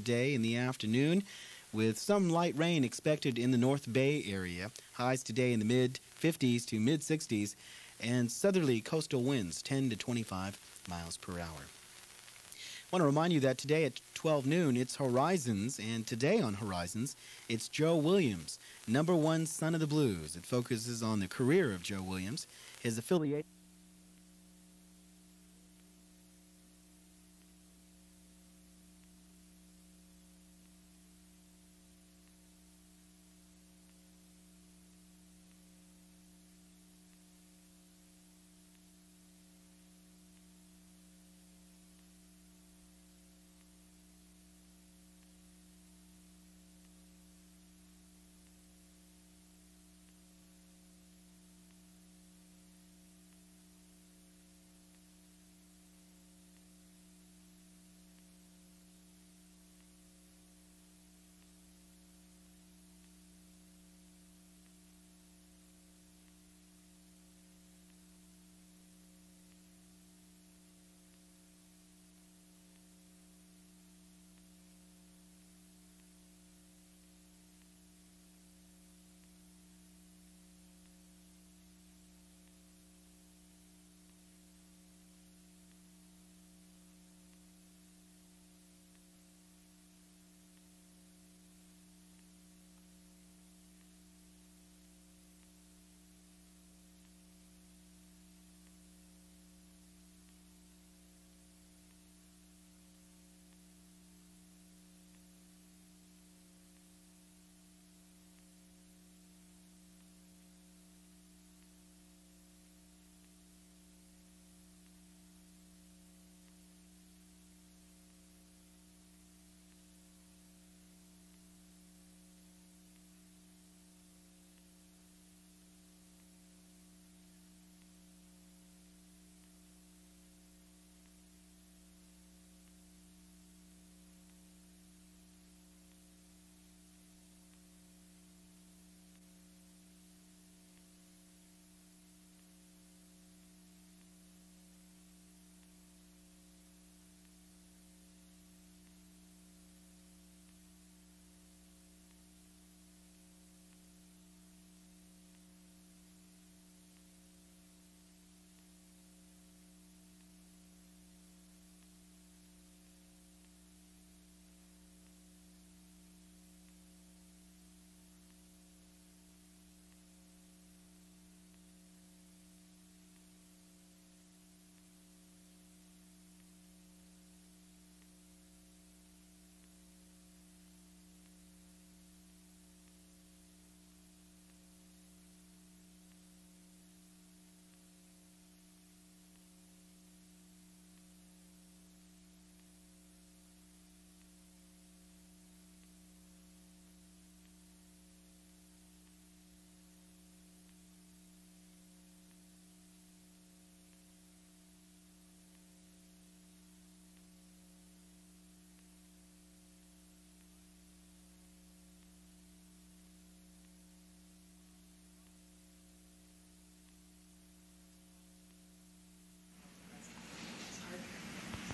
today in the afternoon, with some light rain expected in the North Bay area. Highs today in the mid-50s to mid-60s, and southerly coastal winds 10 to 25 miles per hour. I want to remind you that today at 12 noon, it's Horizons, and today on Horizons, it's Joe Williams, #1 son of the blues. It focuses on the career of Joe Williams, his affiliation.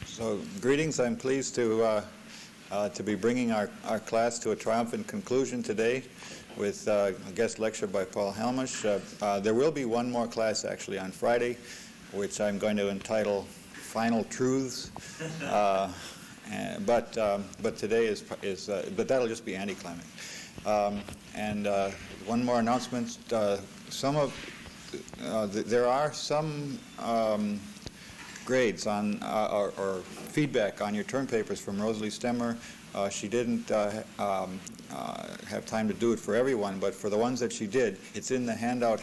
So, greetings. I'm pleased to be bringing our class to a triumphant conclusion today with a guest lecture by Paul Halmos. There will be one more class actually on Friday, which I'm going to entitle Final Truths. But today but that'll just be anticlimactic. And one more announcement. There are some grades on or feedback on your term papers from Rosalie Stemmer. She didn't have time to do it for everyone, but for the ones that she did, it's in the hangout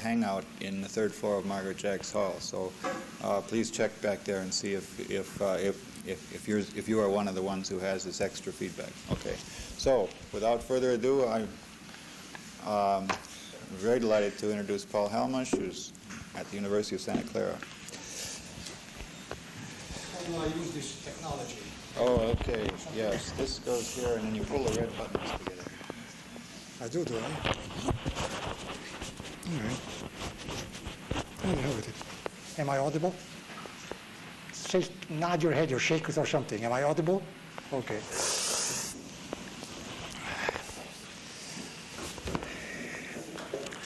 in the third floor of Margaret Jacks Hall. So please check back there and see if you are one of the ones who has this extra feedback. Okay. So without further ado, I'm very delighted to introduce Paul Halmos, who's at the University of Santa Clara. I use this technology. Oh, okay. Yes, this goes here, and then you pull the red buttons together. I do, I? All right. What the hell with it? Am I audible? Nod your head or shake it or something. Am I audible? Okay.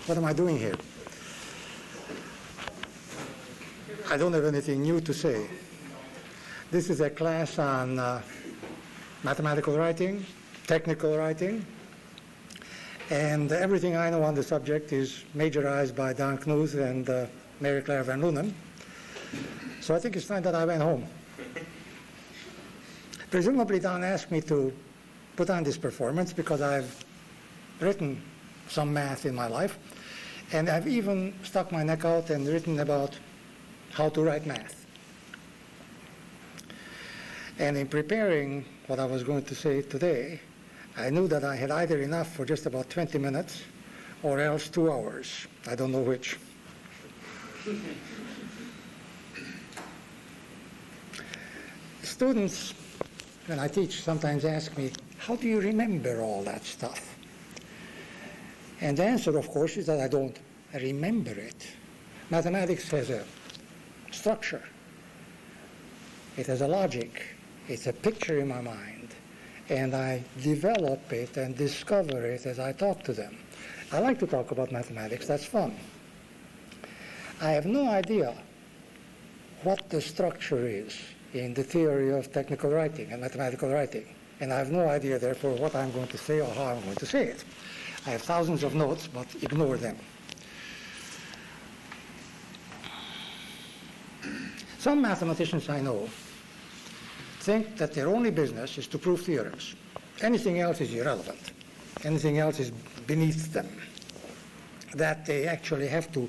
What am I doing here? I don't have anything new to say. This is a class on mathematical writing, technical writing, and everything I know on the subject is majorized by Don Knuth and Mary Claire Van Loonen. So I think it's time that I went home. Presumably Don asked me to put on this performance because I've written some math in my life, and I've even stuck my neck out and written about how to write math. And in preparing what I was going to say today, I knew that I had either enough for just about 20 minutes or else 2 hours. I don't know which. Students, when I teach, sometimes ask me, how do you remember all that stuff? And the answer, of course, is that I don't remember it. Mathematics has a structure. It has a logic. It's a picture in my mind. And I develop it and discover it as I talk to them. I like to talk about mathematics. That's fun. I have no idea what the structure is in the theory of technical writing and mathematical writing. And I have no idea, therefore, what I'm going to say or how I'm going to say it. I have thousands of notes, but ignore them. Some mathematicians I know think that their only business is to prove theorems. Anything else is irrelevant. Anything else is beneath them. That they actually have to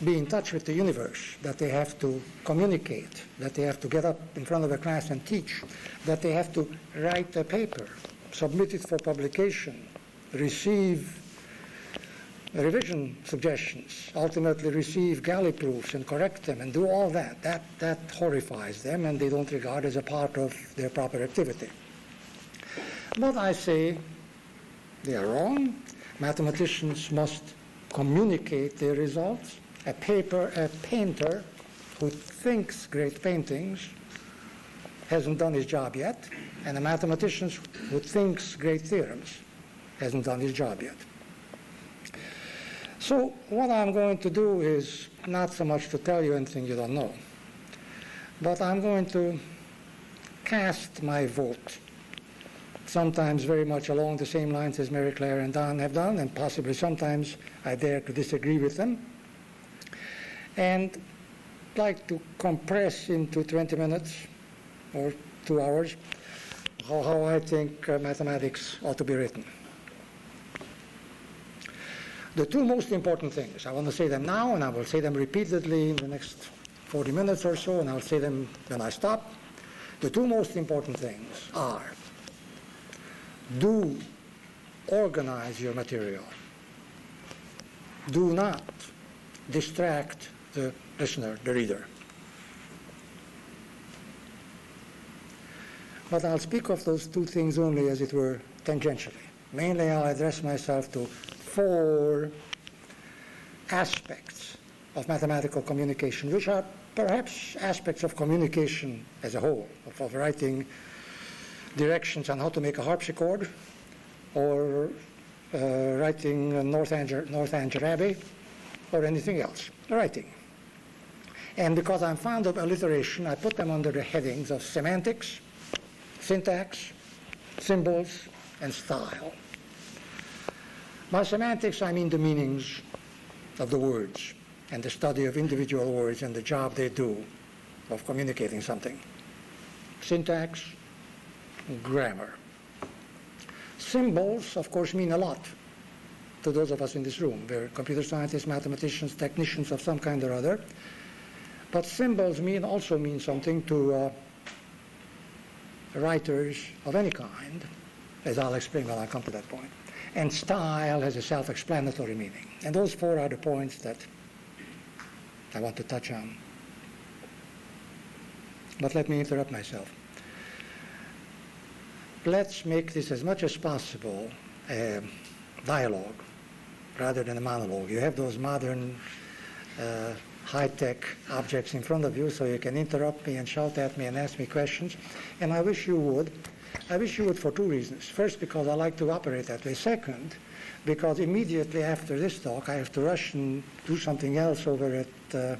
be in touch with the universe, that they have to communicate, that they have to get up in front of a class and teach, that they have to write a paper, submit it for publication, receive revision suggestions, ultimately receive galley proofs and correct them and do all that. That horrifies them, and they don't regard as a part of their proper activity. But I say they are wrong. Mathematicians must communicate their results. A painter who thinks great paintings hasn't done his job yet, and a mathematician who thinks great theorems hasn't done his job yet. So what I'm going to do is not so much to tell you anything you don't know, but I'm going to cast my vote, sometimes very much along the same lines as Mary Claire and Don have done, and possibly sometimes I dare to disagree with them, and like to compress into 20 minutes or 2 hours how I think mathematics ought to be written. The two most important things, I want to say them now, and I will say them repeatedly in the next 40 minutes or so, and I'll say them when I stop. The two most important things are, do organize your material. Do not distract the listener, the reader. But I'll speak of those two things only, as it were, tangentially. Mainly I'll address myself to 4 aspects of mathematical communication, which are perhaps aspects of communication as a whole, of writing directions on how to make a harpsichord, or writing Northanger Abbey, or anything else, writing. And because I'm fond of alliteration, I put them under the headings of semantics, syntax, symbols, and style. By semantics, I mean the meanings of the words and the study of individual words and the job they do of communicating something. Syntax, grammar. Symbols, of course, mean a lot to those of us in this room. We're computer scientists, mathematicians, technicians of some kind or other. But symbols also mean something to writers of any kind, as I'll explain when I come to that point. And style has a self-explanatory meaning. And those 4 are the points that I want to touch on. But let me interrupt myself. Let's make this as much as possible a dialogue rather than a monologue. You have those modern high-tech objects in front of you, so you can interrupt me and shout at me and ask me questions. And I wish you would. I wish you would for two reasons. First, because I like to operate that way. Second, because immediately after this talk, I have to rush and do something else over at the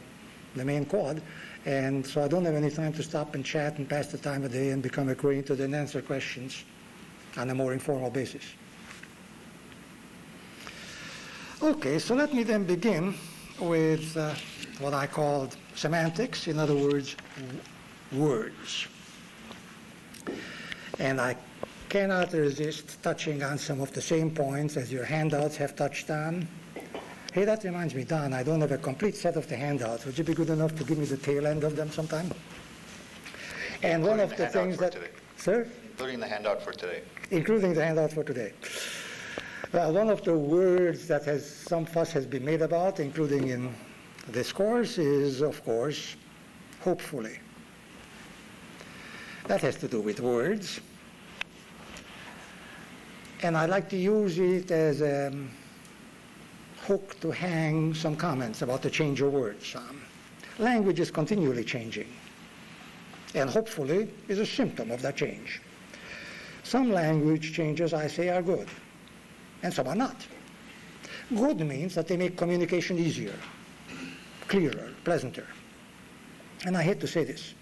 main quad, and so I don't have any time to stop and chat and pass the time of day and become acquainted and answer questions on a more informal basis. Okay, so let me then begin with what I called semantics, in other words, words. And I cannot resist touching on some of the same points as your handouts have touched on. Hey, that reminds me, Don, I don't have a complete set of the handouts. Would you be good enough to give me the tail end of them sometime? And one of the things that... Sir? Including the handout for today. Including the handout for today. Well, one of the words that some fuss has been made about, including in this course, is, of course, hopefully. That has to do with words. And I like to use it as a hook to hang some comments about the change of words on. Language is continually changing, and hopefully is a symptom of that change. Some language changes, I say, are good, and some are not. Good means that they make communication easier, clearer, pleasanter. And I hate to say this.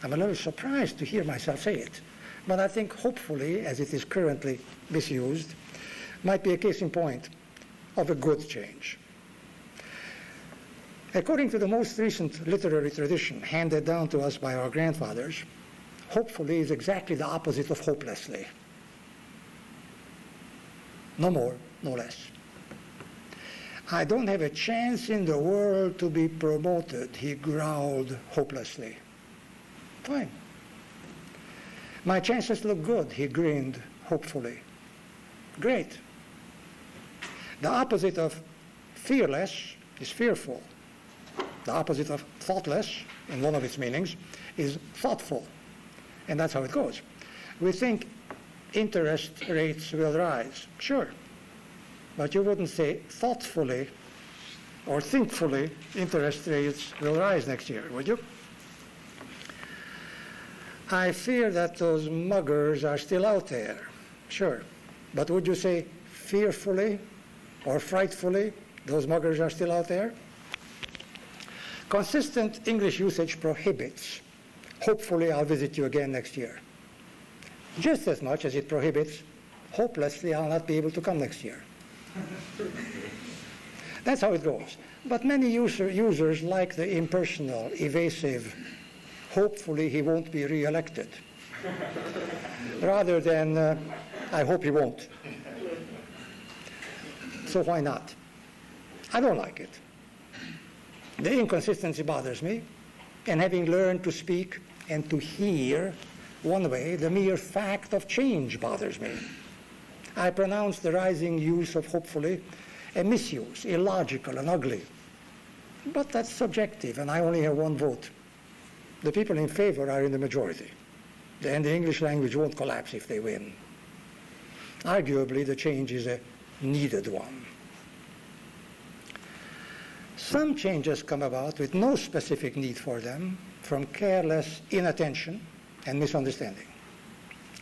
I'm a little surprised to hear myself say it, but I think hopefully, as it is currently misused, might be a case in point of a good change. According to the most recent literary tradition handed down to us by our grandfathers, hopefully is exactly the opposite of hopelessly. No more, no less. I don't have a chance in the world to be promoted, he growled hopelessly. Fine. My chances look good, he grinned hopefully. Great. The opposite of fearless is fearful. The opposite of thoughtless, in one of its meanings, is thoughtful. And that's how it goes. We think interest rates will rise. Sure. But you wouldn't say thoughtfully or thinkfully interest rates will rise next year, would you? I fear that those muggers are still out there. Sure. But would you say fearfully or frightfully those muggers are still out there? Consistent English usage prohibits, hopefully I'll visit you again next year, just as much as it prohibits, hopelessly I'll not be able to come next year. That's how it goes. But many users like the impersonal, evasive, hopefully he won't be re-elected, rather than, I hope he won't. So why not? I don't like it. The inconsistency bothers me, and having learned to speak and to hear one way, the mere fact of change bothers me. I pronounce the rising use of hopefully a misuse, illogical and ugly. But that's subjective, and I only have one vote. The people in favor are in the majority, and the English language won't collapse if they win. Arguably, the change is a needed one. Some changes come about with no specific need for them from careless inattention and misunderstanding.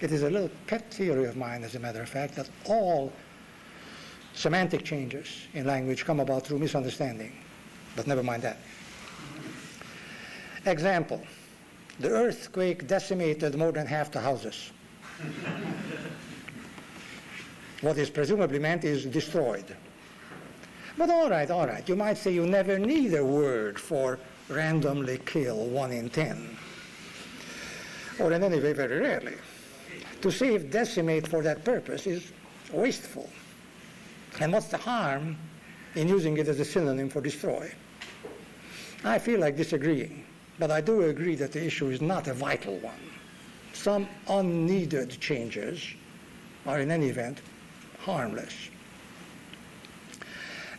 It is a little pet theory of mine, as a matter of fact, that all semantic changes in language come about through misunderstanding. But never mind that. Example, the earthquake decimated more than half the houses. What is presumably meant is destroyed. But all right, you might say you never need a word for randomly kill 1 in 10. Or in any way, very rarely. To say decimate for that purpose is wasteful. And what's the harm in using it as a synonym for destroy? I feel like disagreeing, but I do agree that the issue is not a vital one. Some unneeded changes are in any event harmless.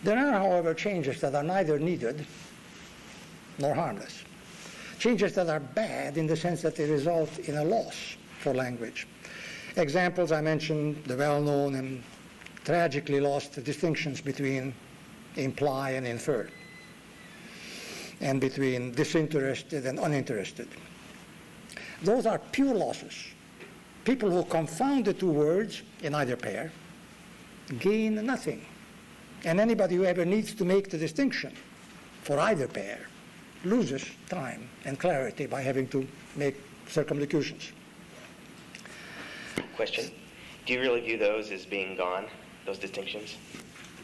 There are, however, changes that are neither needed nor harmless. Changes that are bad in the sense that they result in a loss for language. Examples, I mentioned the well-known and tragically lost distinctions between imply and infer, and between disinterested and uninterested. Those are pure losses People who confound the two words in either pair gain nothing. And anybody who ever needs to make the distinction for either pair loses time and clarity by having to make circumlocutions. Question. Do you really view those as being gone, those distinctions?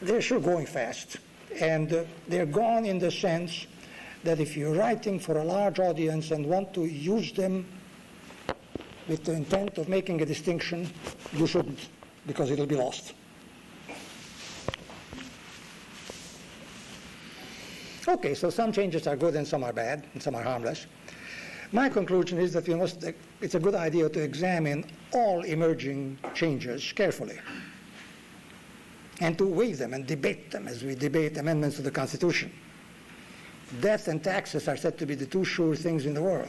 They're sure going fast. And they're gone in the sense that if you're writing for a large audience and want to use them with the intent of making a distinction, you shouldn't, because it'll be lost. Okay, so some changes are good and some are bad and some are harmless. My conclusion is that it's a good idea to examine all emerging changes carefully and to weigh them and debate them as we debate amendments to the Constitution. Death and taxes are said to be the two sure things in the world.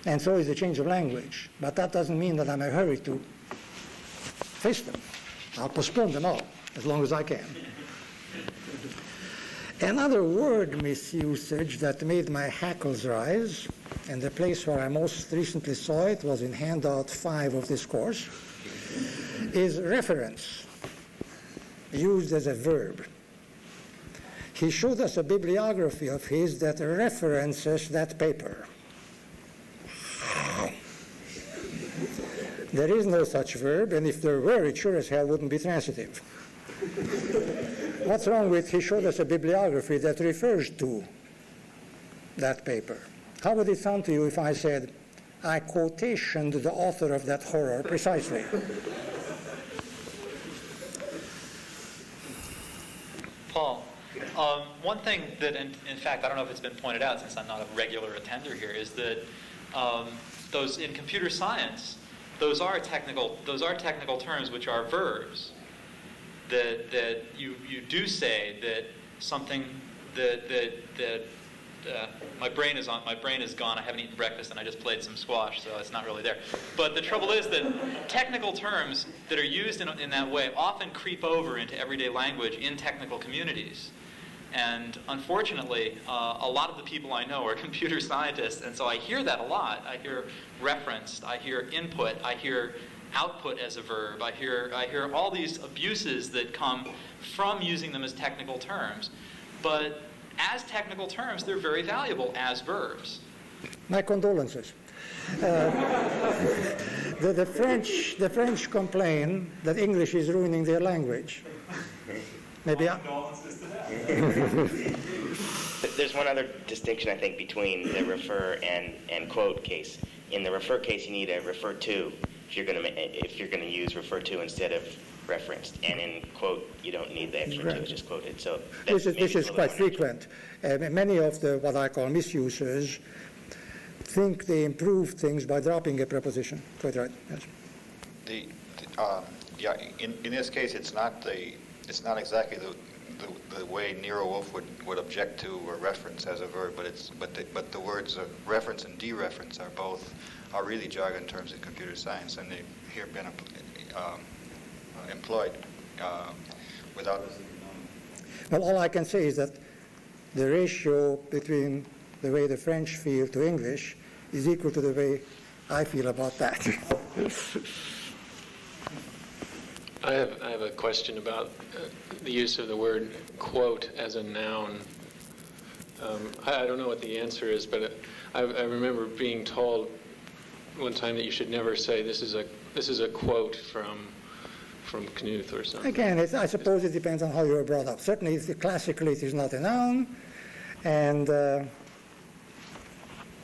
And so is the change of language. But that doesn't mean that I'm in a hurry to face them. I'll postpone them all as long as I can. Another word misusage that made my hackles rise, and the place where I most recently saw it was in handout 5 of this course, is reference, used as a verb. He showed us a bibliography of his that references that paper. There is no such verb, and if there were, it sure as hell wouldn't be transitive. What's wrong with he showed us a bibliography that refers to that paper? How would it sound to you if I said, I quotationed the author of that horror precisely? Paul, one thing that, in fact, I don't know if it's been pointed out since I'm not a regular attender here, is that those in computer science, those are technical terms which are verbs. That you do say that something that my brain is gone. I haven't eaten breakfast and I just played some squash, so it's not really there. But the trouble is that technical terms that are used in that way often creep over into everyday language in technical communities. And unfortunately, a lot of the people I know are computer scientists, and so I hear that a lot. I hear referenced, I hear input, I hear output as a verb. I hear all these abuses that come from using them as technical terms. But as technical terms, they're very valuable as verbs. My condolences. The French complain that English is ruining their language. Maybe There's one other distinction, I think, between the refer and quote case. In the refer case, you need a refer to if you're going to use refer to instead of referenced, and in quote you don't need the extra to, it's just quoted. So this is quite frequent. Many of the what I call misusers think they improve things by dropping a preposition. Quite right. Yes. In this case, it's not exactly the way Nero Wolfe would object to a reference as a verb, but the words of reference and dereference are really jargon terms in computer science, and they've here been employed without us even knowing. Well, all I can say is that the ratio between the way the French feel to English is equal to the way I feel about that. I have a question about the use of the word quote as a noun. I don't know what the answer is, but I remember being told one time that you should never say this is a quote from Knuth or something. Again, I suppose it depends on how you were brought up. Certainly, classically, it is not a noun, and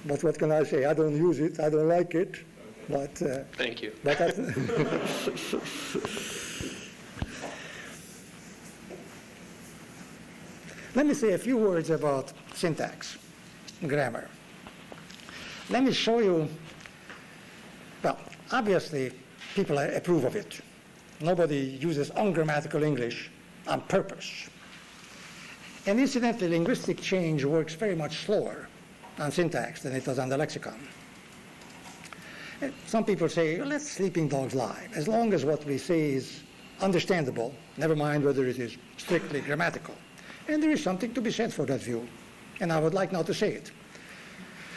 but what can I say? I don't use it. I don't like it. But thank you. But let me say a few words about syntax, grammar. Let me show you. Well, obviously, people approve of it. Nobody uses ungrammatical English on purpose. And incidentally, linguistic change works very much slower on syntax than it does on the lexicon. Some people say, let sleeping dogs lie. As long as what we say is understandable, never mind whether it is strictly grammatical. And there is something to be said for that view. And I would like now to say it.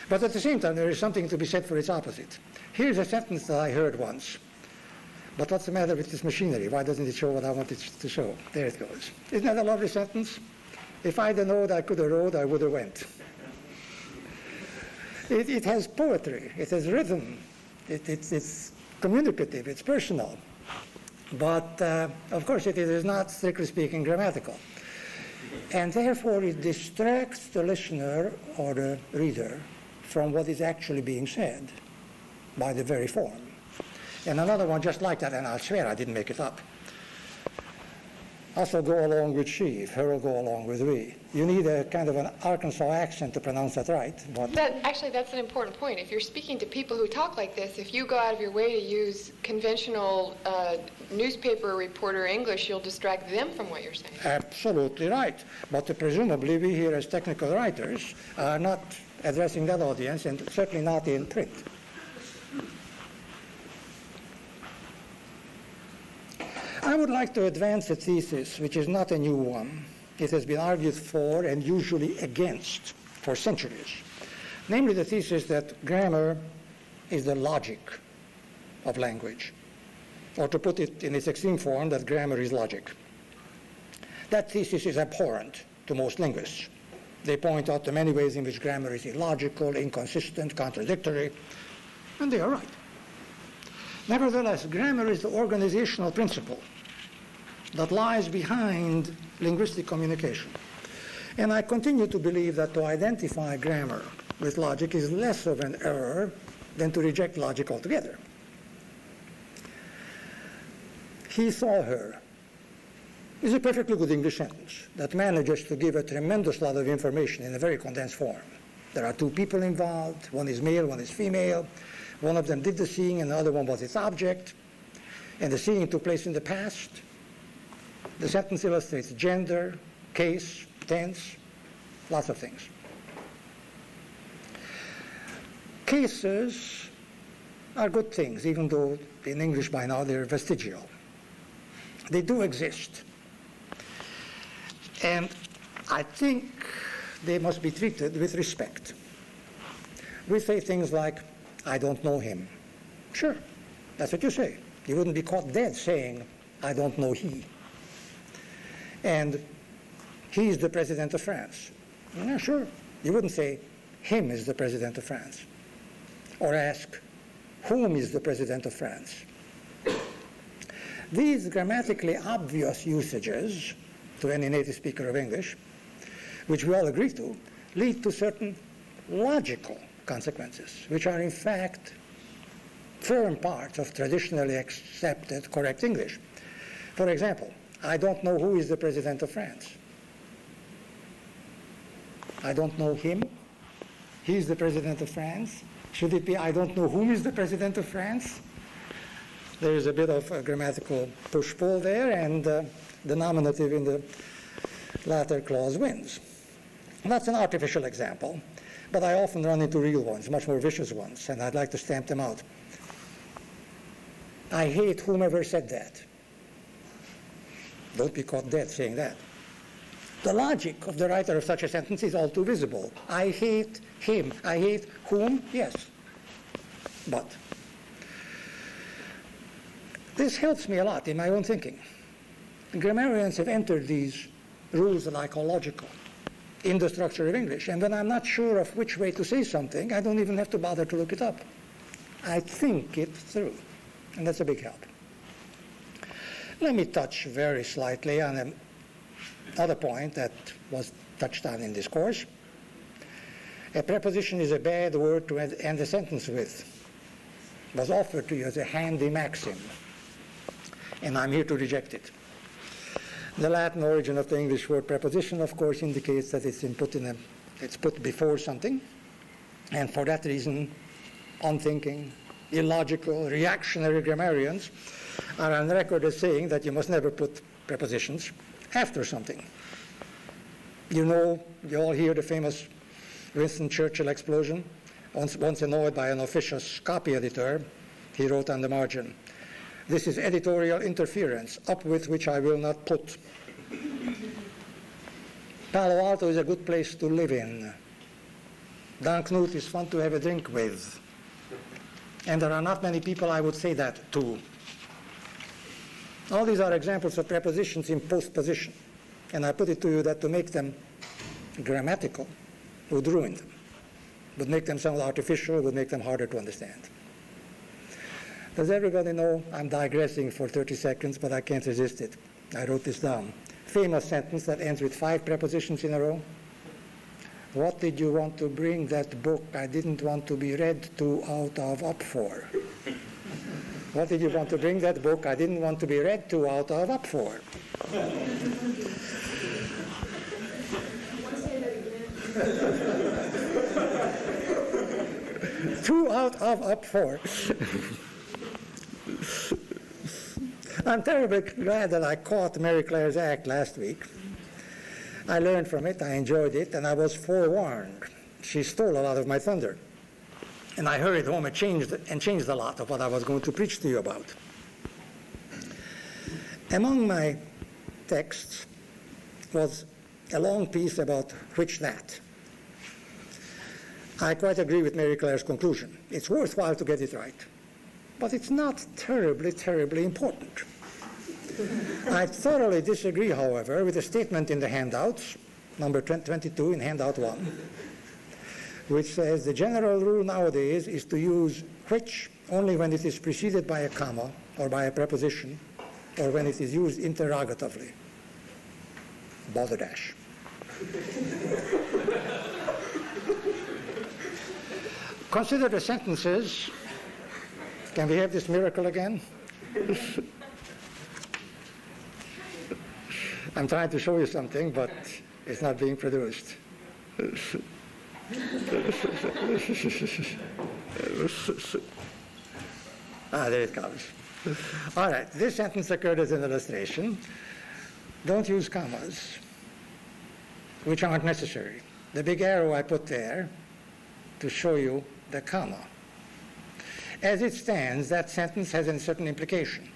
But at the same time, there is something to be said for its opposite. Here's a sentence that I heard once. But what's the matter with this machinery? Why doesn't it show what I want it to show? There it goes. Isn't that a lovely sentence? If I'd have known I could have rode, I would have went. It has poetry. It has rhythm. It's communicative. It's personal. But, of course, it is not, strictly speaking, grammatical. And therefore, it distracts the listener or the reader from what is actually being said by the very form. And another one just like that, and I'll swear I didn't make it up. Us will go along with she, her will go along with we. You need a kind of an Arkansas accent to pronounce that right. But Actually, that's an important point. If you're speaking to people who talk like this, if you go out of your way to use conventional newspaper reporter English, you'll distract them from what you're saying. Absolutely right. But presumably we here as technical writers are not addressing that audience, and certainly not in print. I would like to advance a thesis which is not a new one. It has been argued for and usually against for centuries. Namely the thesis that grammar is the logic of language. Or to put it in its extreme form, that grammar is logic. That thesis is abhorrent to most linguists. They point out the many ways in which grammar is illogical, inconsistent, contradictory, and they are right. Nevertheless, grammar is the organizational principle that lies behind linguistic communication. And I continue to believe that to identify grammar with logic is less of an error than to reject logic altogether. He saw her is a perfectly good English sentence that manages to give a tremendous lot of information in a very condensed form. There are two people involved, one is male, one is female. One of them did the seeing and the other one was its object. And the seeing took place in the past. The sentence illustrates gender, case, tense, lots of things. Cases are good things, even though in English by now they're vestigial. They do exist. And I think they must be treated with respect. We say things like, I don't know him. Sure, that's what you say. You wouldn't be caught dead saying, I don't know he. And he's the president of France. Yeah, sure. You wouldn't say, him is the president of France. Or ask, whom is the president of France? These grammatically obvious usages, to any native speaker of English, which we all agree to, lead to certain logical consequences, which are in fact firm parts of traditionally accepted correct English. For example, I don't know who is the president of France. I don't know him. He's the president of France. Should it be I don't know whom is the president of France? There is a bit of a grammatical push-pull there, and the nominative in the latter clause wins. And that's an artificial example, but I often run into real ones, much more vicious ones, and I'd like to stamp them out. I hate whomever said that. Don't be caught dead saying that. The logic of the writer of such a sentence is all too visible. I hate him. I hate whom? Yes. But this helps me a lot in my own thinking. Grammarians have entered these rules that I call logical in the structure of English. And when I'm not sure of which way to say something, I don't even have to bother to look it up. I think it through. And that's a big help. Let me touch very slightly on another point that was touched on in this course. A preposition is a bad word to end a sentence with. It was offered to you as a handy maxim, and I'm here to reject it. The Latin origin of the English word preposition, of course, indicates that it's put before something, and for that reason, unthinking, illogical, reactionary grammarians are on record as saying that you must never put prepositions after something. You know, you all hear the famous Winston Churchill explosion. Once annoyed by an officious copy editor, he wrote on the margin, "This is editorial interference, up with which I will not put." Palo Alto is a good place to live in. Donald Knuth is fun to have a drink with. And there are not many people I would say that to. All these are examples of prepositions in postposition. And I put it to you that to make them grammatical would ruin them, would make them sound artificial, would make them harder to understand. Does everybody know? I'm digressing for 30 seconds, but I can't resist it. I wrote this down. Famous sentence that ends with 5 prepositions in a row. What did you want to bring that book I didn't want to be read to out of up for? What did you want to bring that book I didn't want to be read to out of up for? Two out of up for. I'm terribly glad that I caught Mary Claire's act last week. I learned from it, I enjoyed it, and I was forewarned. She stole a lot of my thunder. And I hurried home and changed a lot of what I was going to preach to you about. Among my texts was a long piece about which that. I quite agree with Mary Claire's conclusion. It's worthwhile to get it right. But it's not terribly, terribly important. I thoroughly disagree, however, with a statement in the handouts, number 22 in handout 1, which says the general rule nowadays is to use which only when it is preceded by a comma or by a preposition or when it is used interrogatively. Balderdash. Consider the sentences. Can we have this miracle again? I'm trying to show you something, but it's not being produced. There it comes. All right, this sentence occurred as an illustration. Don't use commas, which aren't necessary. The big arrow I put there to show you the comma. As it stands, that sentence has a certain implication.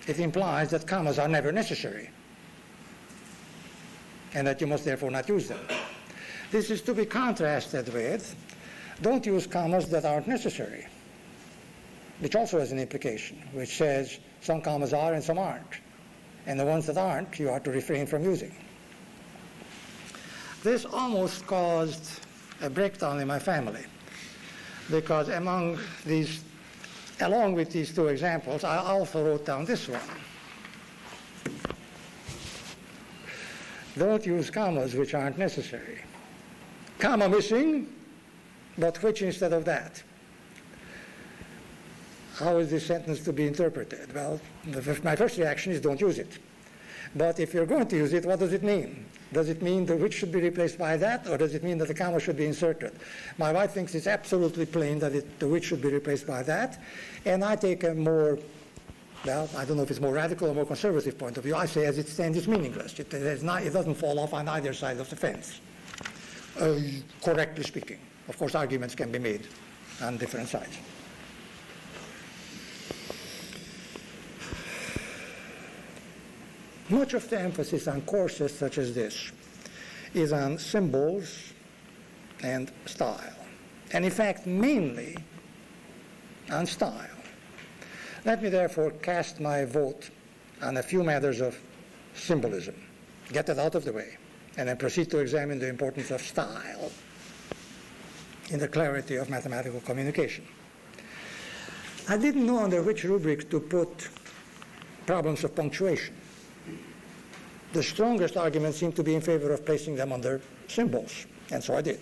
It implies that commas are never necessary, and that you must therefore not use them. This is to be contrasted with, don't use commas that aren't necessary, which also has an implication, which says some commas are and some aren't, and the ones that aren't, you are to refrain from using. This almost caused a breakdown in my family, because along with these two examples, I also wrote down this one. Don't use commas which aren't necessary. Comma missing, but which instead of that? How is this sentence to be interpreted? Well, my first reaction is don't use it. But if you're going to use it, what does it mean? Does it mean the which should be replaced by that, or does it mean that the comma should be inserted? My wife thinks it's absolutely plain that the which should be replaced by that, and I take a more, well, I don't know if it's more radical or more conservative point of view. I say as it stands, it's meaningless. It doesn't fall off on either side of the fence, correctly speaking. Of course, arguments can be made on different sides. Much of the emphasis on courses such as this is on symbols and style, and in fact mainly on style. Let me therefore cast my vote on a few matters of symbolism, get it out of the way, and then proceed to examine the importance of style in the clarity of mathematical communication. I didn't know under which rubric to put problems of punctuation. The strongest arguments seem to be in favor of placing them under symbols, and so I did.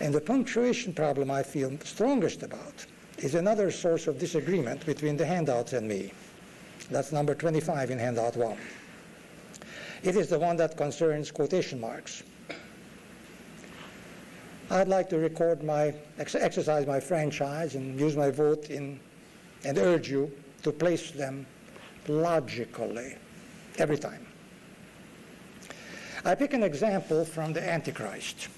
And the punctuation problem I feel strongest about is another source of disagreement between the handouts and me. That's number 25 in handout 1. It is the one that concerns quotation marks. I'd like to record exercise my franchise and use my vote and urge you to place them logically every time. I pick an example from the Antichrist.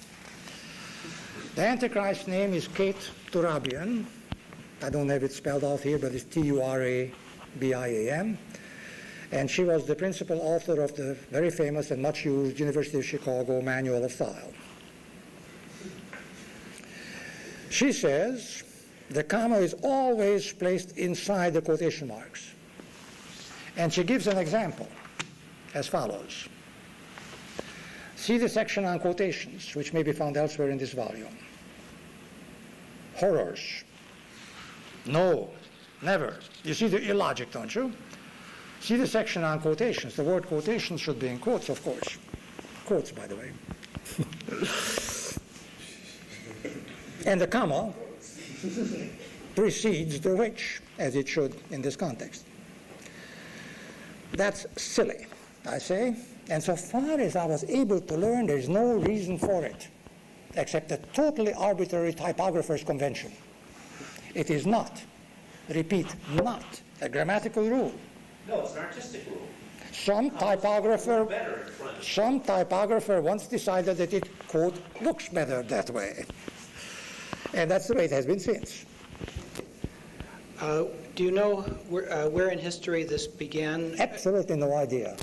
The Antichrist's name is Kate Turabian. I don't have it spelled out here, but it's Turabiam. And she was the principal author of the very famous and much used University of Chicago Manual of Style. She says the comma is always placed inside the quotation marks. And she gives an example as follows. See the section on quotations, which may be found elsewhere in this volume. Horrors. No, never. You see the illogic, don't you? See the section on quotations. The word quotations should be in quotes, of course. Quotes, by the way. And the comma precedes the which, as it should in this context. That's silly, I say. And so far as I was able to learn, there is no reason for it, except a totally arbitrary typographer's convention. It is not, repeat, not a grammatical rule. No, it's an artistic rule. Some typographer once decided that it, quote, looks better that way. And that's the way it has been since. Do you know where in history this began? Absolutely no idea.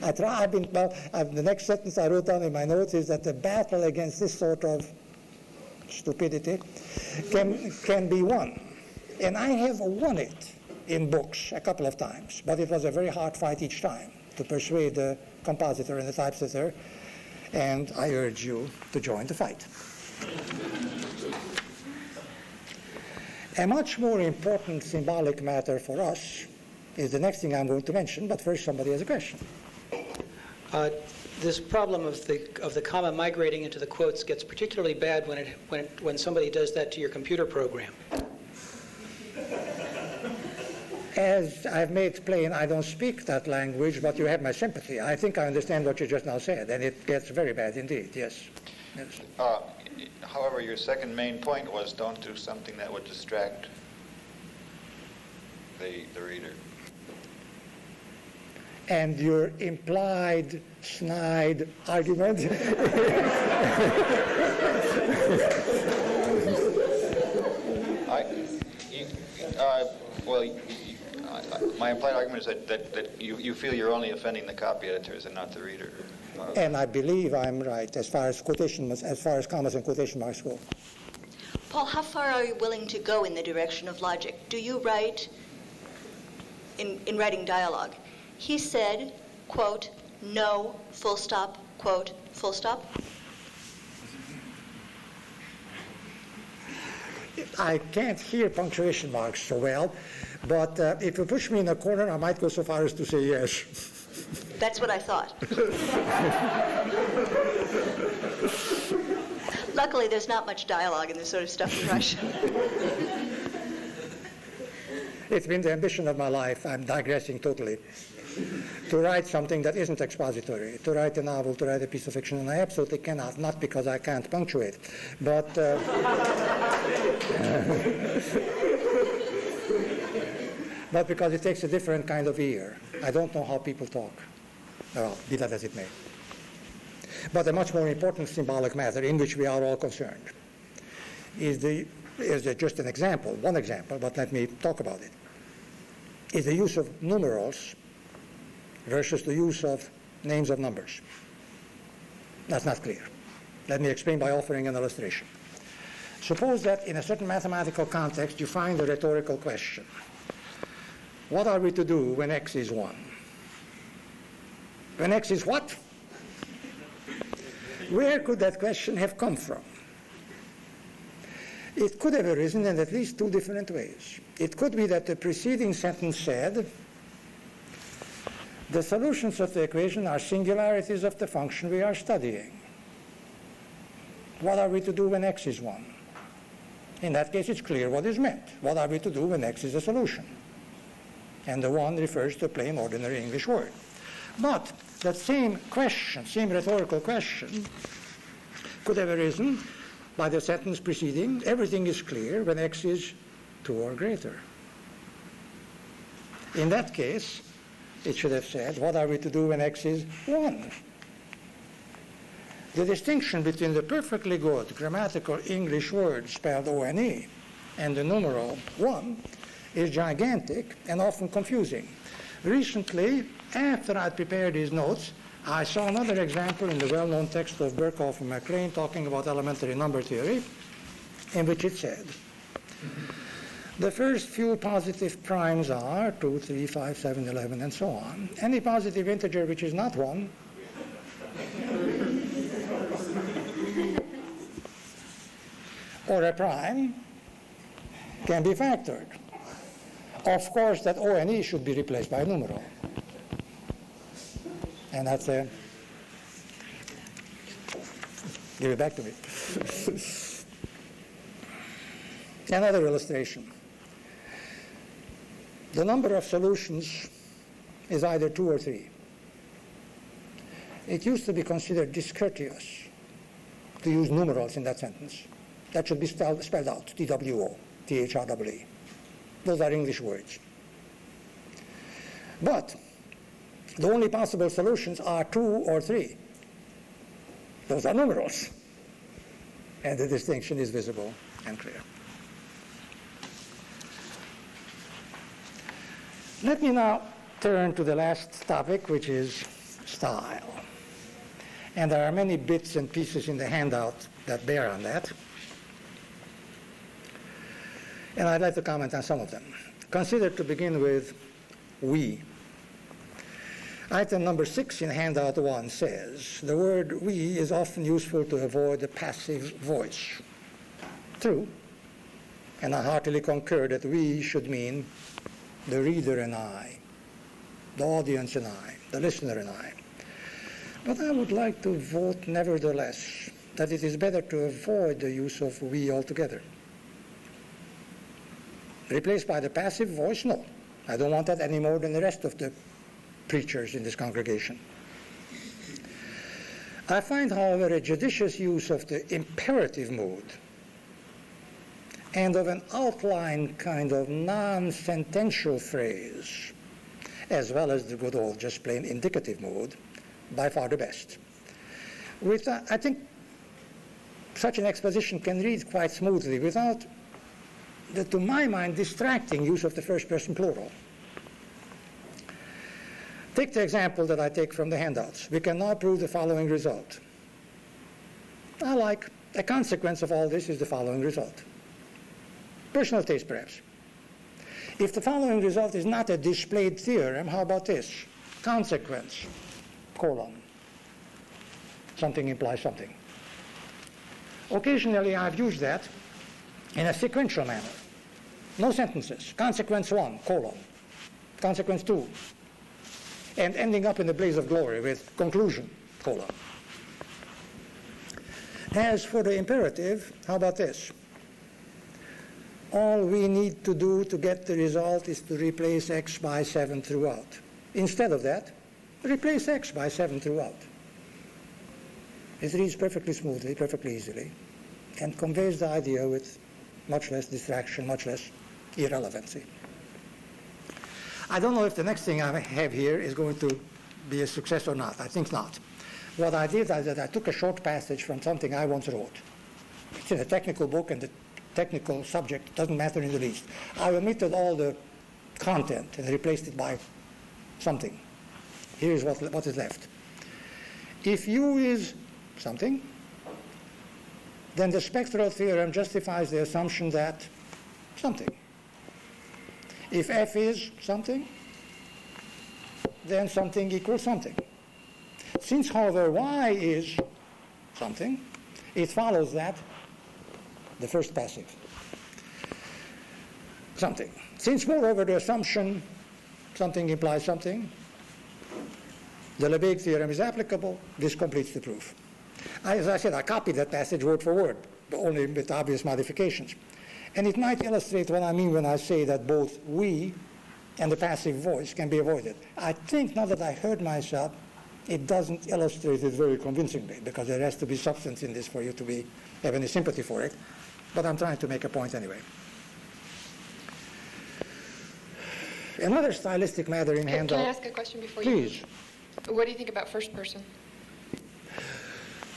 The next sentence I wrote down in my notes is that the battle against this sort of stupidity can be won. And I have won it in books a couple of times, but it was a very hard fight each time to persuade the compositor and the typesetter, and I urge you to join the fight. A much more important symbolic matter for us is the next thing I'm going to mention, but first somebody has a question. This problem of the comma migrating into the quotes gets particularly bad when somebody does that to your computer program. As I've made plain, I don't speak that language, but you have my sympathy. I think I understand what you just now said, and it gets very bad indeed, yes. However, your second main point was don't do something that would distract the reader. And your implied, snide argument? My implied argument is that you feel you're only offending the copy editors and not the reader. And I believe I'm right as far as commas and quotation marks go. Paul, how far are you willing to go in the direction of logic? Do you write, in writing dialogue, he said, quote, no, full stop, quote, full stop? I can't hear punctuation marks so well, but if you push me in a corner, I might go so far as to say yes. That's what I thought. Luckily, there's not much dialogue in this sort of stuff in Russian. It's been the ambition of my life, I'm digressing totally, to write something that isn't expository, to write a novel, to write a piece of fiction, and I absolutely cannot, not because I can't punctuate, but but because it takes a different kind of ear. I don't know how people talk. Well, be that as it may. But a much more important symbolic matter in which we are all concerned is just an example, one example, but let me talk about it, is the use of numerals versus the use of names of numbers. That's not clear. Let me explain by offering an illustration. Suppose that in a certain mathematical context you find a rhetorical question. What are we to do when x is 1? When x is what? Where could that question have come from? It could have arisen in at least two different ways. It could be that the preceding sentence said, the solutions of the equation are singularities of the function we are studying. What are we to do when x is 1? In that case, it's clear what is meant. What are we to do when x is a solution? And the 1 refers to a plain ordinary English word. But that same question, same rhetorical question, could have arisen by the sentence preceding, everything is clear when x is 2 or greater. In that case, it should have said, what are we to do when x is 1? The distinction between the perfectly good grammatical English word spelled O-N-E and the numeral 1 is gigantic and often confusing. Recently, after I prepared these notes, I saw another example in the well-known text of Berkhoff and MacLean talking about elementary number theory. in which it said, the first few positive primes are 2, 3, 5, 7, 11, and so on. Any positive integer which is not 1 or a prime can be factored. Of course, that O and E should be replaced by a numeral. And that's a... Give it back to me. Another illustration. The number of solutions is either 2 or 3. It used to be considered discourteous to use numerals in that sentence. That should be spelled out, T-W-O, T-H-R-E. Those are English words. But the only possible solutions are 2 or 3. Those are numerals. And the distinction is visible and clear. Let me now turn to the last topic, which is style. And there are many bits and pieces in the handout that bear on that. And I'd like to comment on some of them. Consider to begin with we. Item number 6 in handout 1 says, the word we is often useful to avoid the passive voice. True. And I heartily concur that we should mean the reader and I, the audience and I, the listener and I. But I would like to vote nevertheless that it is better to avoid the use of we altogether. Replaced by the passive voice? No. I don't want that any more than the rest of the preachers in this congregation. I find, however, a judicious use of the imperative mood and of an outline kind of non-sentential phrase, as well as the good old just plain indicative mood, by far the best. I think such an exposition can read quite smoothly without the, to my mind, distracting use of the first person plural. Take the example that I take from the handouts. We can now prove the following result. I like, a consequence of all this is the following result. Personal taste, perhaps. If the following result is not a displayed theorem, how about this? Consequence, colon. Something implies something. Occasionally, I've used that in a sequential manner. No sentences. Consequence 1, colon. Consequence 2. And ending up in the blaze of glory with conclusion, colon. As for the imperative, how about this? All we need to do to get the result is to replace x by 7 throughout. Instead of that, replace x by 7 throughout. It reads perfectly smoothly, perfectly easily, and conveys the idea with much less distraction, much less irrelevancy. I don't know if the next thing I have here is going to be a success or not. I think not. What I did is that I took a short passage from something I once wrote. It's in a technical book, and the technical subject doesn't matter in the least. I omitted all the content and replaced it by something. Here's what is left. If U is something, then the spectral theorem justifies the assumption that something. If F is something, then something equals something. Since, however, Y is something, it follows that the first passive, something. Since, moreover, the assumption something implies something, the Lebesgue theorem is applicable, this completes the proof. As I said, I copied that passage word for word, but only with obvious modifications. And it might illustrate what I mean when I say that both we and the passive voice can be avoided. I think, now that I heard myself, it doesn't illustrate it very convincingly, because there has to be substance in this for you to have any sympathy for it. But I'm trying to make a point anyway. Another stylistic matter in handout. Can I ask a question before you? Please. What do you think about first person?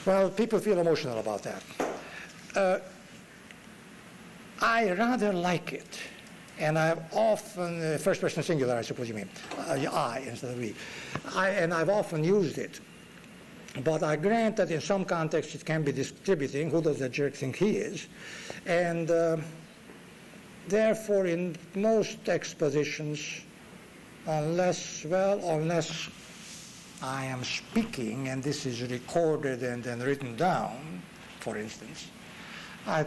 Well, people feel emotional about that. I rather like it. And I've often, first person singular, I suppose you mean, I instead of we. And I've often used it. But I grant that in some contexts it can be distributing. Who does that jerk think he is? And therefore, in most expositions, unless I am speaking and this is recorded and then written down, for instance, I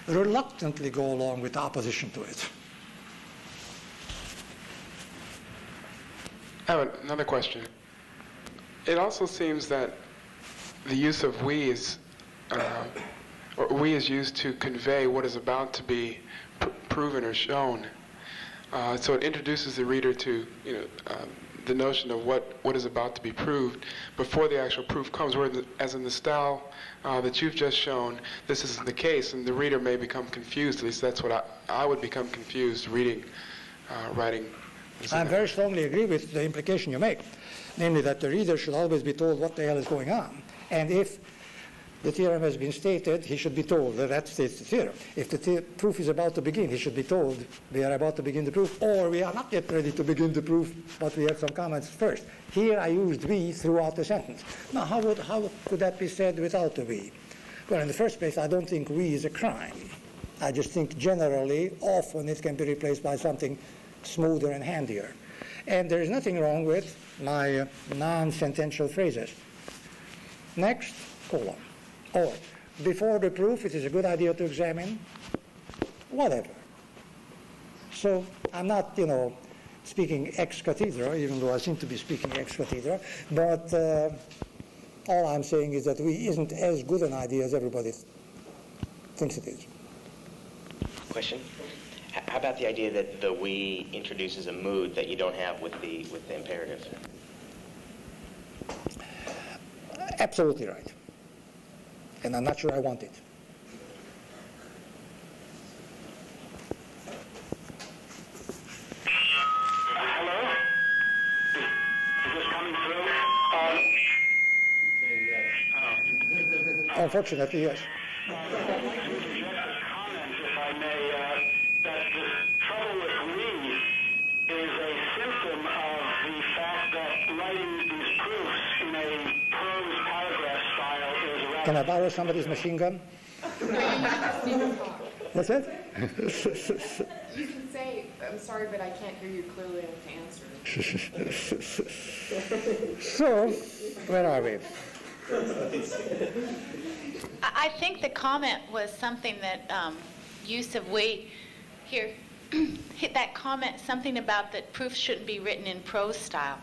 reluctantly go along with opposition to it. I have another question. It also seems that the use of we is, or we is used to convey what is about to be proven or shown. So it introduces the reader to, the notion of what is about to be proved before the actual proof comes. Whereas as in the style that you've just shown, this isn't the case, and the reader may become confused. At least that's what I would become confused reading, writing. I very strongly agree with the implication you make, namely that the reader should always be told what the hell is going on. And if the theorem has been stated, he should be told that states the theorem. If the proof is about to begin, he should be told we are about to begin the proof, or we are not yet ready to begin the proof, but we have some comments first. Here I used we throughout the sentence. Now, how could that be said without the we? Well, in the first place, I don't think we is a crime. I just think generally, often it can be replaced by something smoother and handier. And there is nothing wrong with my non-sentential phrases. Next, colon. Or, before the proof, it is a good idea to examine whatever. So I'm not, speaking ex cathedra, even though I seem to be speaking ex cathedra, but all I'm saying is that we isn't as good an idea as everybody thinks it is. Question? How about the idea that the we introduces a mood that you don't have with the imperative? Absolutely right. And I'm not sure I want it. Hello? Is this coming through? Unfortunately, yes. Just a comment, if I may, that the trouble with we is a symptom of the fact that writing these proofs in a prose paragraph style is rather... Can I borrow somebody's machine gun? What's that? You can say, I'm sorry, but I can't hear you clearly enough to answer. So, where are we? I think the comment was something that use of we here. That comment, something about that proofs shouldn't be written in prose style.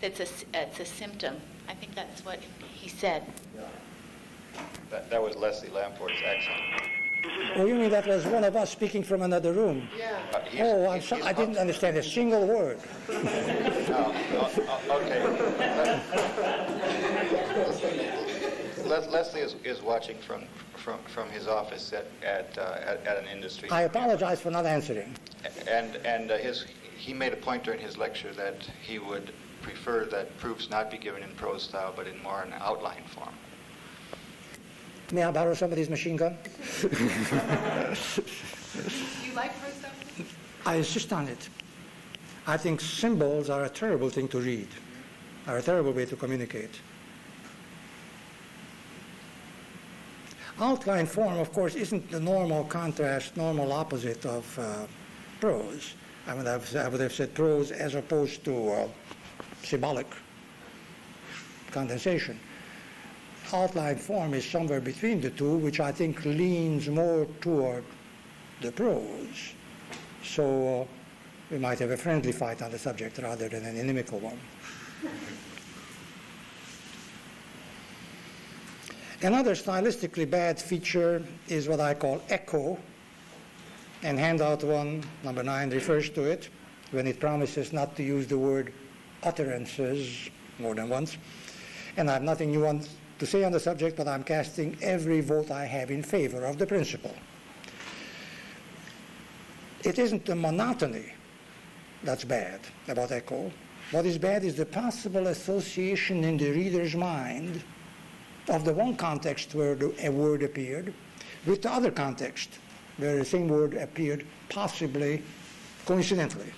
It's a symptom. I think that's what he said. That was Leslie Lamport's accent. Oh, you mean that was one of us speaking from another room? Yeah. Oh, I'm sorry. I didn't understand a single word. Okay. Leslie is watching from his office at an industry. I apologize for not answering. And he made a point during his lecture that he would prefer that proofs not be given in prose style, but in more an outline form. May I borrow somebody's machine gun? Do you like prose style? I insist on it. I think symbols are a terrible thing to read, are a terrible way to communicate. Outline form, of course, isn't the normal contrast, normal opposite of prose. I would have said prose as opposed to symbolic condensation. Outline form is somewhere between the two, which I think leans more toward the prose. So we might have a friendly fight on the subject rather than an inimical one. Another stylistically bad feature is what I call echo, and handout 1, number 9, refers to it when it promises not to use the word utterances more than once. And I have nothing new to say on the subject, but I'm casting every vote I have in favor of the principle. It isn't the monotony that's bad about echo. What is bad is the possible association in the reader's mind of the one context where a word appeared with the other context where the same word appeared, possibly coincidentally,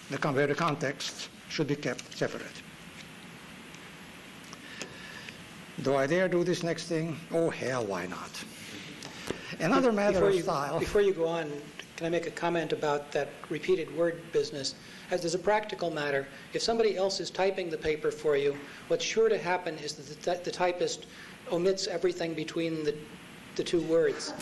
where the context should be kept separate. Do I dare do this next thing? Oh, hell, why not? Another matter of style. Before you go on, can I make a comment about that repeated word business? As a practical matter, if somebody else is typing the paper for you, what's sure to happen is that the typist omits everything between the two words.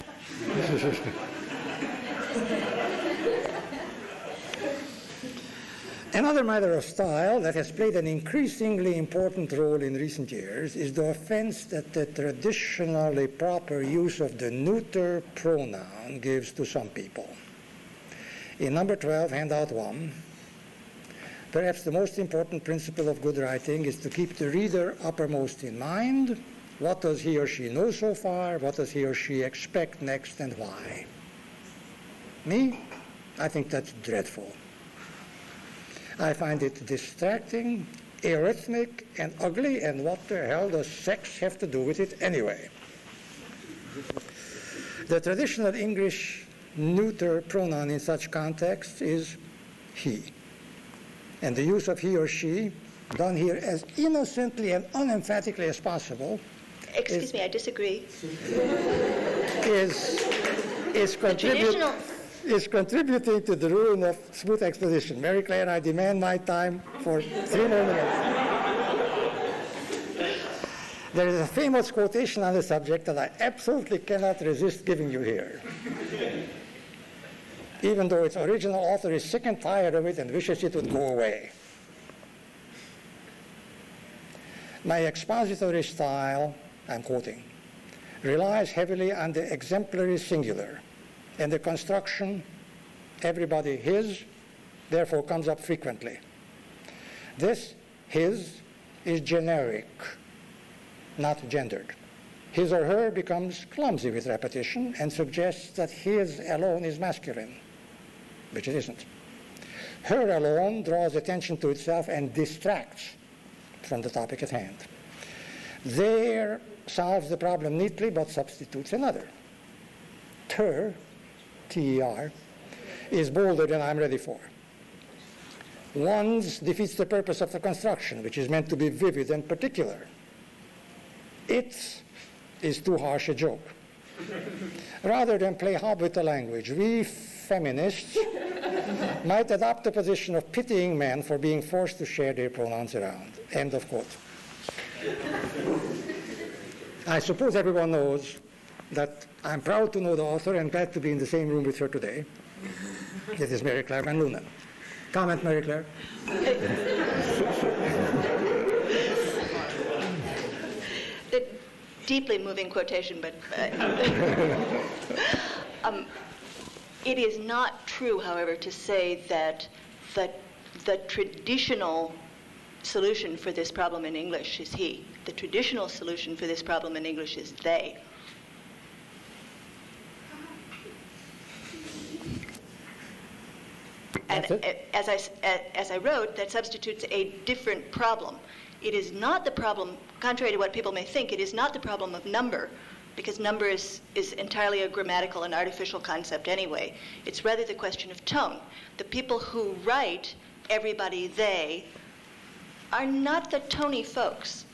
Another matter of style that has played an increasingly important role in recent years is the offense that the traditionally proper use of the neuter pronoun gives to some people. In number 12, handout 1, perhaps the most important principle of good writing is to keep the reader uppermost in mind. What does he or she know so far? What does he or she expect next, and why? Me? I think that's dreadful. I find it distracting, arrhythmic, and ugly, and what the hell does sex have to do with it anyway? The traditional English neuter pronoun in such contexts is he. And the use of he or she, done here as innocently and unemphatically as possible, Excuse me, I disagree. is contributing to the ruin of smooth exposition. Mary Claire, I demand my time for 3 more minutes. There is a famous quotation on the subject that I absolutely cannot resist giving you here. Even though its original author is sick and tired of it and wishes it would go away. My expository style, I'm quoting, relies heavily on the exemplary singular, and the construction, everybody his, therefore comes up frequently. This his is generic, not gendered. His or her becomes clumsy with repetition and suggests that his alone is masculine, which it isn't. Her alone draws attention to itself and distracts from the topic at hand. There solves the problem neatly but substitutes another. Ter, T-E-R, is bolder than I'm ready for. One's defeats the purpose of the construction, which is meant to be vivid and particular. Its is too harsh a joke. Rather than play hob with the language, we feminists might adopt the position of pitying men for being forced to share their pronouns around. End of quote. I suppose everyone knows that I'm proud to know the author and glad to be in the same room with her today. It is Mary Claire Van Loonen. Comment, Mary Claire? The deeply moving quotation, but it is not true, however, to say that the traditional solution for this problem in English is he. The traditional solution for this problem in English is they. And as I wrote, that substitutes a different problem. It is not the problem, contrary to what people may think, it is not the problem of number, because number is entirely a grammatical and artificial concept anyway. It's rather the question of tone. The people who write everybody they are not the tony folks.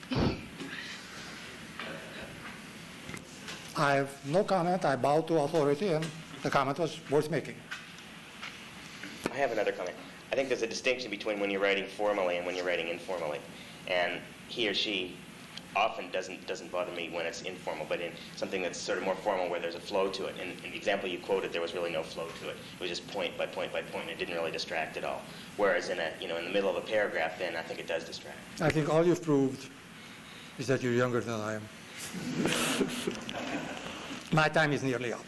I have no comment. I bow to authority, and the comment was worth making. I have another comment. I think there's a distinction between when you're writing formally and when you're writing informally. And he or she often doesn't bother me when it's informal, but in something that's sort of more formal where there's a flow to it. And in the example you quoted, there was really no flow to it. It was just point by point by point. It didn't really distract at all. Whereas in the middle of a paragraph, then I think it does distract. I think all you've proved is that you're younger than I am. My time is nearly up.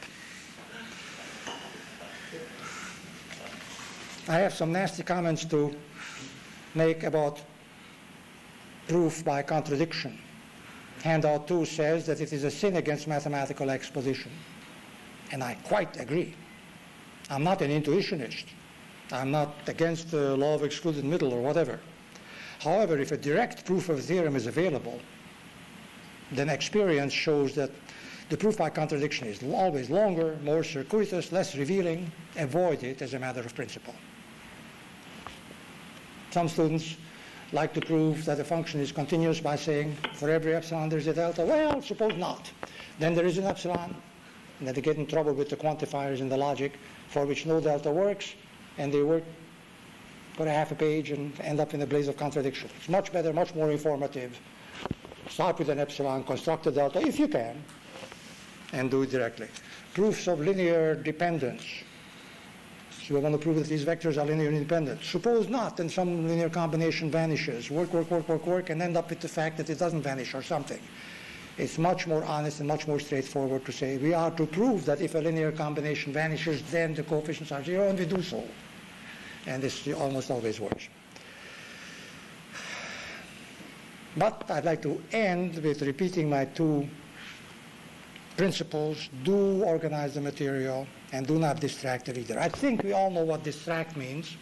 I have some nasty comments to make about proof by contradiction. Handout 2 says that it is a sin against mathematical exposition. And I quite agree. I'm not an intuitionist. I'm not against the law of excluded middle or whatever. However, if a direct proof of a theorem is available, then experience shows that the proof by contradiction is always longer, more circuitous, less revealing. Avoid it as a matter of principle. Some students like to prove that a function is continuous by saying for every epsilon there's a delta. Well, suppose not. Then there is an epsilon, and then they get in trouble with the quantifiers in the logic for which no delta works, and they work for a half a page and end up in a blaze of contradiction. It's much better, much more informative. Start with an epsilon, construct a delta, if you can, and do it directly. Proofs of linear dependence. So we want to prove that these vectors are linear independent. Suppose not, then some linear combination vanishes. Work, and end up with the fact that it doesn't vanish or something. It's much more honest and much more straightforward to say we are to prove that if a linear combination vanishes, then the coefficients are 0, and we do so. And this almost always works. But I'd like to end with repeating my two principles. Do organize the material and do not distract the reader. I think we all know what distract means,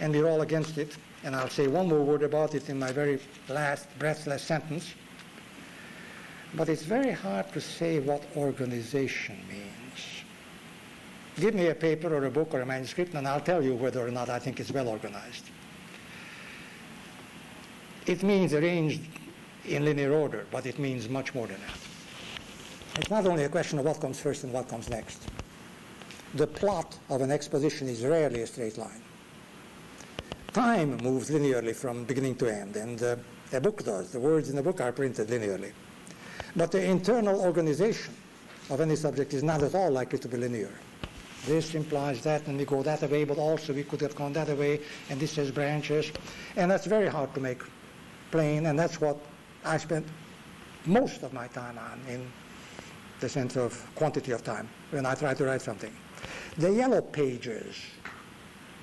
and we're all against it. And I'll say one more word about it in my very last breathless sentence. But it's very hard to say what organization means. Give me a paper or a book or a manuscript, and I'll tell you whether or not I think it's well organized. It means arranged in linear order, but it means much more than that. It's not only a question of what comes first and what comes next. The plot of an exposition is rarely a straight line. Time moves linearly from beginning to end, and a book does. The words in the book are printed linearly. But the internal organization of any subject is not at all likely to be linear. This implies that, and we go that way, but also we could have gone that way, and this has branches. And that's very hard to make plain, and that's what I spent most of my time on in the sense of quantity of time when I try to write something. The yellow pages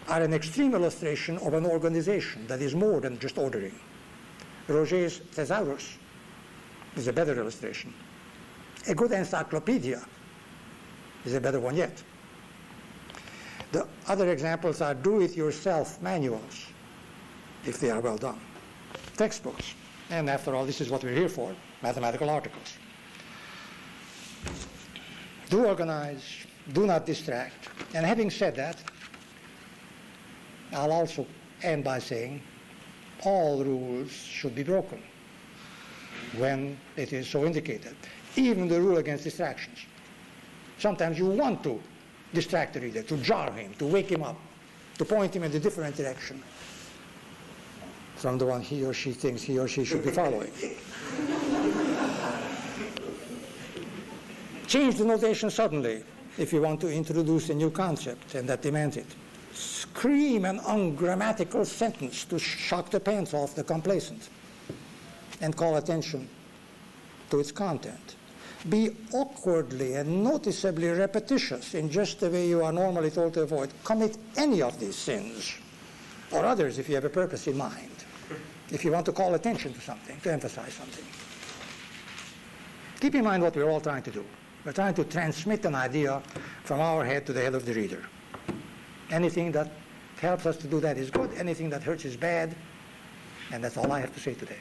are an extreme illustration of an organization that is more than just ordering. Roget's Thesaurus is a better illustration. A good encyclopedia is a better one yet. The other examples are do-it-yourself manuals, if they are well done. Textbooks. And after all, this is what we're here for, mathematical articles. Do organize, do not distract. And having said that, I'll also end by saying all rules should be broken when it is so indicated, even the rule against distractions. Sometimes you want to distract the reader, to jar him, to wake him up, to point him in a different direction from the one he or she thinks he or she should be following. Change the notation suddenly if you want to introduce a new concept, and that demands it. Scream an ungrammatical sentence to shock the pants off the complacent and call attention to its content. Be awkwardly and noticeably repetitious in just the way you are normally told to avoid. Commit any of these sins, or others if you have a purpose in mind, if you want to call attention to something, to emphasize something. Keep in mind what we're all trying to do. We're trying to transmit an idea from our head to the head of the reader. Anything that helps us to do that is good. Anything that hurts is bad. And that's all I have to say today.